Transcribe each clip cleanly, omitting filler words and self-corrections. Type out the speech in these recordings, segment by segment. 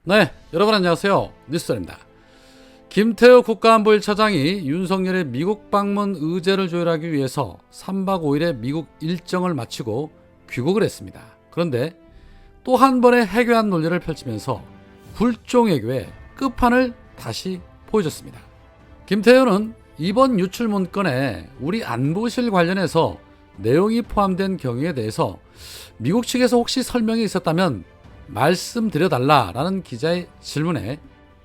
네, 여러분 안녕하세요. 뉴스입니다. 김태호 국가안보 1차장이 윤석열의 미국 방문 의제를 조율하기 위해서 3박 5일의 미국 일정을 마치고 귀국을 했습니다. 그런데 또 한 번의 해괴한 논리를 펼치면서 굴종외교의 끝판을 다시 보여줬습니다. 김태호는 이번 유출 문건에 우리 안보실 관련해서 내용이 포함된 경위에 대해서 미국 측에서 혹시 설명이 있었다면 말씀드려달라라는 기자의 질문에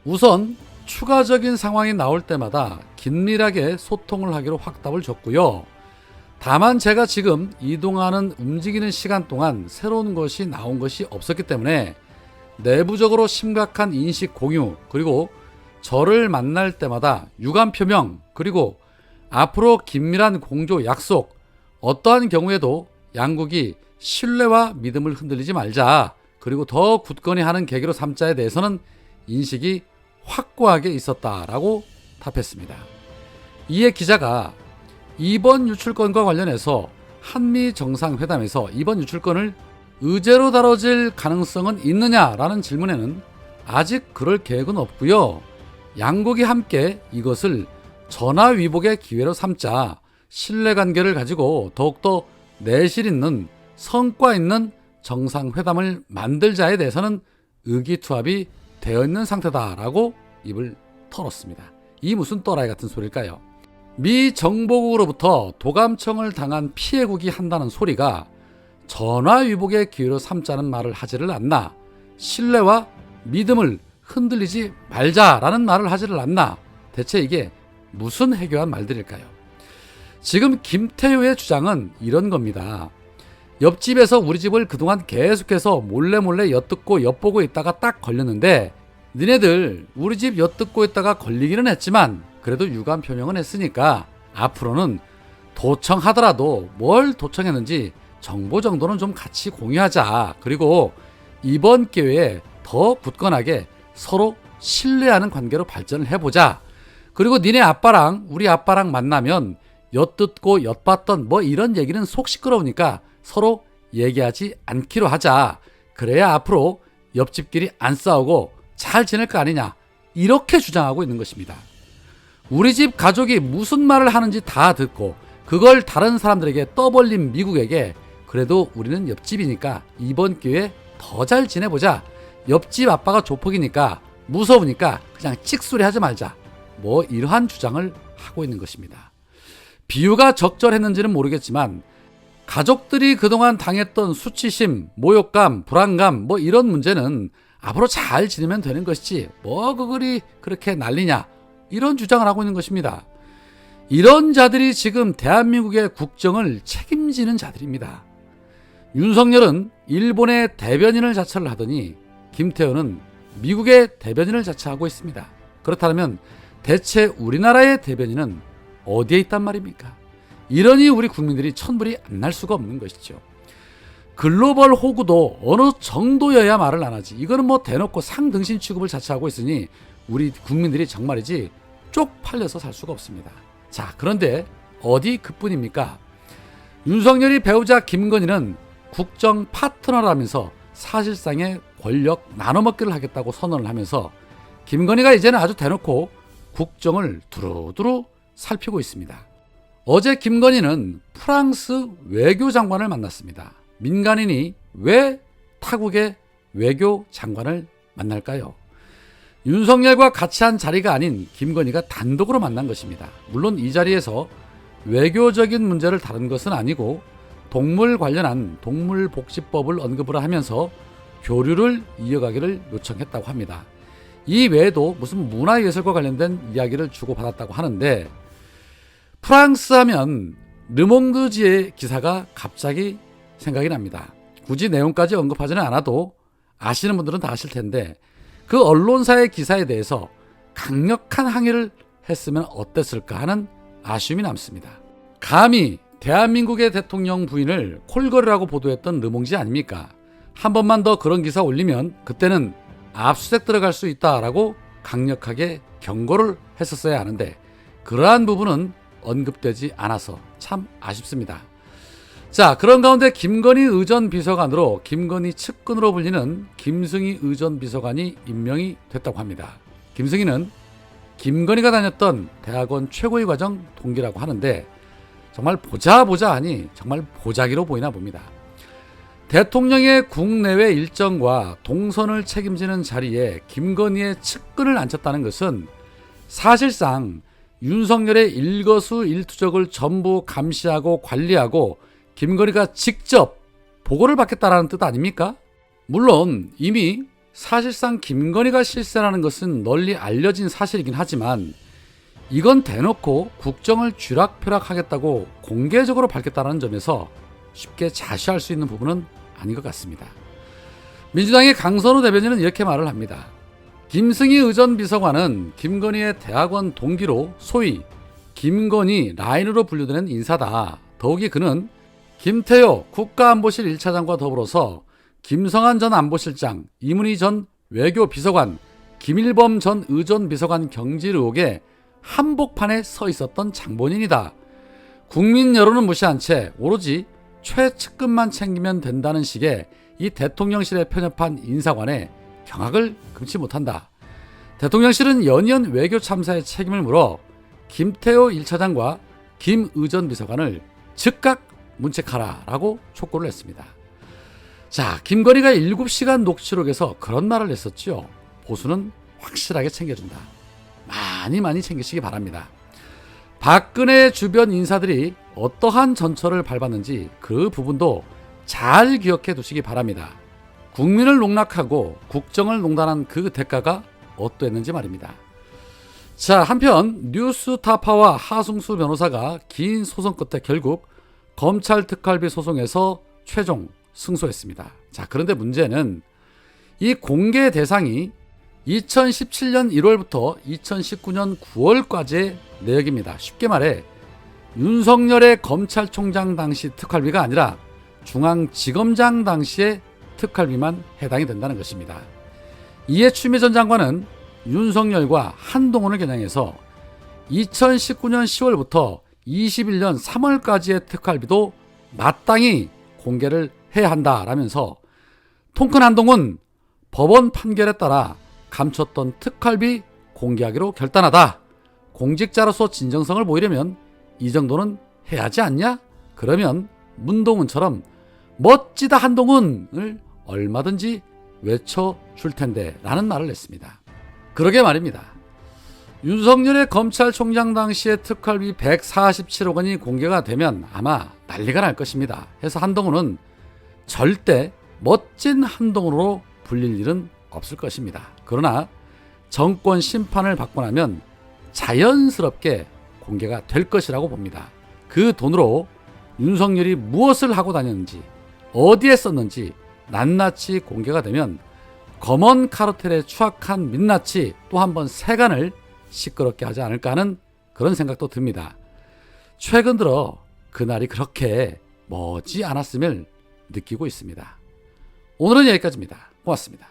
우선 추가적인 상황이 나올 때마다 긴밀하게 소통을 하기로 확답을 줬고요. 다만 제가 지금 이동하는 움직이는 시간 동안 새로운 것이 나온 것이 없었기 때문에 내부적으로 심각한 인식 공유, 그리고 저를 만날 때마다 유감 표명, 그리고 앞으로 긴밀한 공조 약속, 어떠한 경우에도 양국이 신뢰와 믿음을 흔들리지 말자, 그리고 더 굳건히 하는 계기로 삼자에 대해서는 인식이 확고하게 있었다라고 답했습니다. 이에 기자가 이번 유출건과 관련해서 한미 정상회담에서 이번 유출건을 의제로 다뤄질 가능성은 있느냐라는 질문에는 아직 그럴 계획은 없고요. 양국이 함께 이것을 전화위복의 기회로 삼자, 신뢰관계를 가지고 더욱더 내실 있는 성과 있는 정상회담을 만들자에 대해서는 의기투합이 되어 있는 상태다라고 입을 털었습니다. 이 무슨 또라이 같은 소리일까요? 미 정보국으로부터 도감청을 당한 피해국이 한다는 소리가 전화위복의 기회로 삼자는 말을 하지를 않나, 신뢰와 믿음을 흔들리지 말자라는 말을 하지를 않나, 대체 이게 무슨 해괴한 말들일까요? 지금 김태효의 주장은 이런 겁니다. 옆집에서 우리 집을 그동안 계속해서 몰래 엿듣고 엿보고 있다가 딱 걸렸는데 니네들 우리 집 엿듣고 있다가 걸리기는 했지만 그래도 유감 표명은 했으니까 앞으로는 도청하더라도 뭘 도청했는지 정보 정도는 좀 같이 공유하자. 그리고 이번 기회에 더 굳건하게 서로 신뢰하는 관계로 발전을 해보자. 그리고 니네 아빠랑 우리 아빠랑 만나면 엿듣고 엿봤던 뭐 이런 얘기는 속 시끄러우니까 서로 얘기하지 않기로 하자. 그래야 앞으로 옆집끼리 안 싸우고 잘 지낼 거 아니냐, 이렇게 주장하고 있는 것입니다. 우리 집 가족이 무슨 말을 하는지 다 듣고 그걸 다른 사람들에게 떠벌린 미국에게 그래도 우리는 옆집이니까 이번 기회에 더 잘 지내보자. 옆집 아빠가 조폭이니까 무서우니까 그냥 찍소리 하지 말자. 뭐 이러한 주장을 하고 있는 것입니다. 비유가 적절했는지는 모르겠지만 가족들이 그동안 당했던 수치심, 모욕감, 불안감 뭐 이런 문제는 앞으로 잘 지내면 되는 것이지 뭐 그걸이 그렇게 난리냐, 이런 주장을 하고 있는 것입니다. 이런 자들이 지금 대한민국의 국정을 책임지는 자들입니다. 윤석열은 일본의 대변인을 자처를 하더니 김태호는 미국의 대변인을 자처하고 있습니다. 그렇다면 대체 우리나라의 대변인은 어디에 있단 말입니까? 이러니 우리 국민들이 천불이 안 날 수가 없는 것이죠. 글로벌 호구도 어느 정도여야 말을 안 하지. 이거는 뭐 대놓고 상등신 취급을 자처하고 있으니 우리 국민들이 정말이지 쪽팔려서 살 수가 없습니다. 자, 그런데 어디 그뿐입니까? 윤석열이 배우자 김건희는 국정 파트너라면서 사실상의 권력 나눠먹기를 하겠다고 선언을 하면서 김건희가 이제는 아주 대놓고 국정을 두루두루 살피고 있습니다. 어제 김건희는 프랑스 외교장관을 만났습니다. 민간인이 왜 타국의 외교장관을 만날까요? 윤석열과 같이 한 자리가 아닌 김건희가 단독으로 만난 것입니다. 물론 이 자리에서 외교적인 문제를 다룬 것은 아니고 동물 관련한 동물복지법을 언급을 하면서 교류를 이어가기를 요청했다고 합니다. 이 외에도 무슨 문화예술과 관련된 이야기를 주고받았다고 하는데, 프랑스 하면 르몽드지의 기사가 갑자기 생각이 납니다. 굳이 내용까지 언급하지는 않아도 아시는 분들은 다 아실 텐데 그 언론사의 기사에 대해서 강력한 항의를 했으면 어땠을까 하는 아쉬움이 남습니다. 감히 대한민국의 대통령 부인을 콜걸이라고 보도했던 르몽지 아닙니까? 한 번만 더 그런 기사 올리면 그때는 압수수색 들어갈 수 있다라고 강력하게 경고를 했었어야 하는데 그러한 부분은 언급되지 않아서 참 아쉽습니다. 자, 그런 가운데 김건희 의전 비서관으로 김건희 측근으로 불리는 김승희 의전 비서관이 임명이 됐다고 합니다. 김승희는 김건희가 다녔던 대학원 최고위 과정 동기라고 하는데 정말 보자 하니 정말 보자기로 보이나 봅니다. 대통령의 국내외 일정과 동선을 책임지는 자리에 김건희의 측근을 앉혔다는 것은 사실상 윤석열의 일거수일투족을 전부 감시하고 관리하고 김건희가 직접 보고를 받겠다라는 뜻 아닙니까? 물론 이미 사실상 김건희가 실세라는 것은 널리 알려진 사실이긴 하지만 이건 대놓고 국정을 쥐락펴락하겠다고 공개적으로 밝혔다는 점에서 쉽게 자시할 수 있는 부분은 아닌 것 같습니다. 민주당의 강선우 대변인은 이렇게 말을 합니다. 김승희 의전 비서관은 김건희의 대학원 동기로 소위 김건희 라인으로 분류되는 인사다. 더욱이 그는 김태효 국가안보실 1차장과 더불어서 김성한 전 안보실장, 이문희 전 외교비서관, 김일범 전 의전비서관 경질 의혹에 한복판에 서 있었던 장본인이다. 국민 여론은 무시한 채 오로지 최측근만 챙기면 된다는 식의 이 대통령실에 편협한 인사관에 경악을 금치 못한다. 대통령실은 연이은 외교 참사의 책임을 물어 김태효 1차장과 김 의전 비서관을 즉각 문책하라라고 촉구를 했습니다. 자, 김건희가 7시간 녹취록에서 그런 말을 했었죠. 보수는 확실하게 챙겨준다. 많이 챙기시기 바랍니다. 박근혜 주변 인사들이 어떠한 전철을 밟았는지 그 부분도 잘 기억해 두시기 바랍니다. 국민을 농락하고 국정을 농단한 그 대가가 어떠했는지 말입니다. 자, 한편 뉴스타파와 하승수 변호사가 긴 소송 끝에 결국 검찰 특활비 소송에서 최종 승소했습니다. 자, 그런데 문제는 이 공개 대상이 2017년 1월부터 2019년 9월까지의 내역입니다. 쉽게 말해 윤석열의 검찰총장 당시 특활비가 아니라 중앙지검장 당시의 특활비만 해당이 된다는 것입니다. 이에 추미애 전 장관은 윤석열과 한동훈을 겨냥해서 2019년 10월부터 21년 3월까지의 특활비도 마땅히 공개를 해야 한다라면서 통큰 한동훈 법원 판결에 따라 감췄던 특활비 공개하기로 결단하다. 공직자로서 진정성을 보이려면 이 정도는 해야 하지 않냐? 그러면 문동훈처럼 멋지다 한동훈을 얼마든지 외쳐줄 텐데 라는 말을 했습니다. 그러게 말입니다. 윤석열의 검찰총장 당시의 특활비 147억 원이 공개가 되면 아마 난리가 날 것입니다. 해서 한동훈은 절대 멋진 한동훈으로 불릴 일은 없을 것입니다. 그러나 정권 심판을 받고 나면 자연스럽게 공개가 될 것이라고 봅니다. 그 돈으로 윤석열이 무엇을 하고 다녔는지 어디에 썼는지 낱낱이 공개가 되면 검언 카르텔의 추악한 민낯이 또 한 번 세간을 시끄럽게 하지 않을까 하는 그런 생각도 듭니다. 최근 들어 그날이 그렇게 머지 않았음을 느끼고 있습니다. 오늘은 여기까지입니다. 고맙습니다.